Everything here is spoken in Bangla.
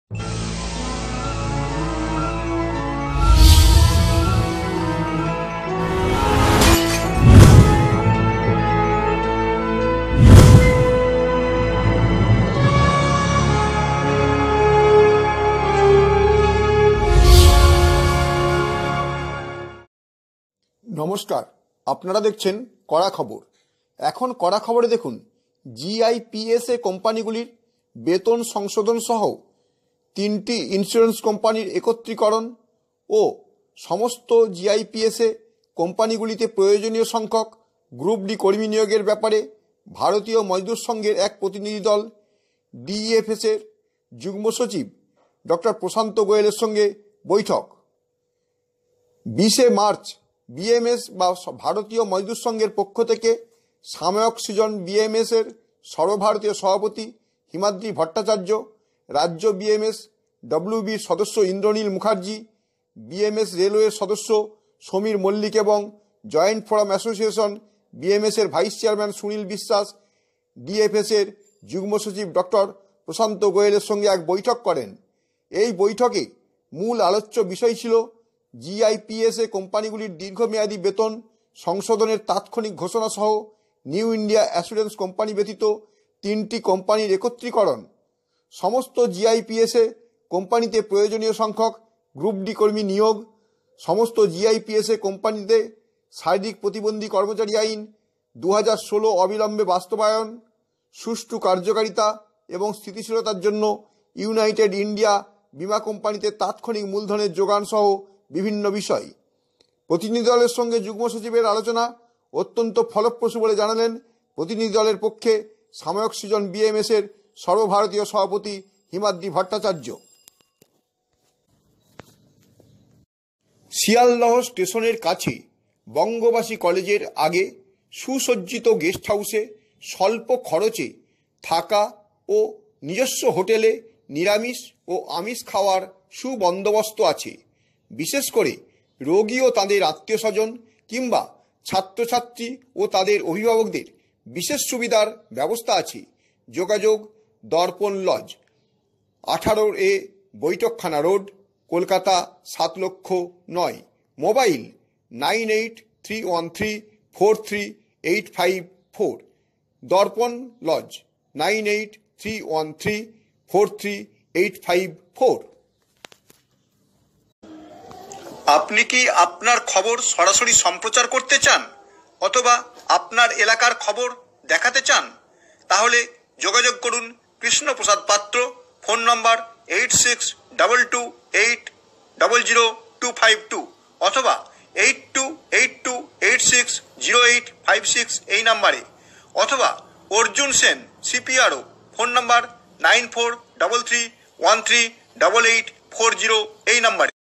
নমস্কার, আপনারা দেখছেন কড়া খবর। এখন কড়া খবরে দেখুন, জিআইপিএসএ কোম্পানিগুলির বেতন সংশোধন সহ 3টি ইন্স্যুরেন্স কোম্পানির একত্রীকরণ ও সমস্ত জিআইপিএসএ কোম্পানিগুলিতে প্রয়োজনীয় সংখ্যক গ্রুপ ডি কর্মী নিয়োগের ব্যাপারে ভারতীয় মজদুর সংঘের এক প্রতিনিধি দল ডিইএফএসের যুগ্ম সচিব ডক্টর প্রশান্ত গোয়েলের সঙ্গে বৈঠক। 20শে মার্চ বিএমএস বা ভারতীয় মজদুর সংঘের পক্ষ থেকে সাময়িক সৃজন বিএমএস এর সর্বভারতীয় সভাপতি হিমাদ্রি ভট্টাচার্য, রাজ্য বিএমএস ডব্লিউবির সদস্য ইন্দ্রনীল মুখার্জি, বিএমএস রেলওয়ের সদস্য সমীর মল্লিক এবং জয়েন্ট ফোরাম অ্যাসোসিয়েশন বিএমএস এর ভাইস চেয়ারম্যান সুনীল বিশ্বাস ডিএফএস এর যুগ্ম সচিব ডক্টর প্রশান্ত গোয়েলের সঙ্গে এক বৈঠক করেন। এই বৈঠকে মূল আলোচ্য বিষয় ছিল জিআইপিএসএ কোম্পানিগুলির দীর্ঘমেয়াদী বেতন সংশোধনের তাৎক্ষণিক ঘোষণা সহ নিউ ইন্ডিয়া অ্যাসুরেন্স কোম্পানি ব্যতীত 3টি কোম্পানির একত্রীকরণ, সমস্ত জিআইপিএসএ কোম্পানিতে প্রয়োজনীয় সংখ্যক গ্রুপ ডি কর্মী নিয়োগ, সমস্ত জিআইপিএসএ কোম্পানিতে শারীরিক প্রতিবন্ধী কর্মচারী আইন 2016 অবিলম্বে বাস্তবায়ন, সুষ্ঠু কার্যকারিতা এবং স্থিতিশীলতার জন্য ইউনাইটেড ইন্ডিয়া বীমা কোম্পানিতে তাৎক্ষণিক মূলধনের যোগান সহ বিভিন্ন বিষয়। প্রতিনিধি দলের সঙ্গে যুগ্ম সচিবের আলোচনা অত্যন্ত ফলপ্রসূ বলে জানালেন প্রতিনিধি দলের পক্ষে সাময়িক সৃজন বিএমএস এর সর্বভারতীয় সভাপতি হিমাদ্রি ভট্টাচার্য। শিয়ালদহ স্টেশনের কাছে বঙ্গবাসী কলেজের আগে সুসজ্জিত গেস্ট হাউসে স্বল্প খরচে থাকা ও নিজস্ব হোটেলে নিরামিষ ও আমিষ খাওয়ার সুবন্দোবস্ত আছে। বিশেষ করে রোগী ও তাদের আত্মীয় স্বজন কিংবা ছাত্রছাত্রী ও তাদের অভিভাবকদের বিশেষ সুবিধার ব্যবস্থা আছে। যোগাযোগ দর্পণ লজ, 18A বৈঠকখানা রোড, কলকাতা 7,00,009। মোবাইল 9831343854। দর্পণ লজ 9831343854। আপনি কি আপনার খবর সরাসরি সম্প্রচার করতে চান অথবা আপনার এলাকার খবর দেখাতে চান? তাহলে যোগাযোগ করুন কৃষ্ণপ্রসাদ পাত্র, ফোন নম্বর 8622800252 অথবা 8282860856 এই নাম্বারে, অথবা অর্জুন সেন সিপিআরও, ফোন নম্বর 9433138840 এই নাম্বারে।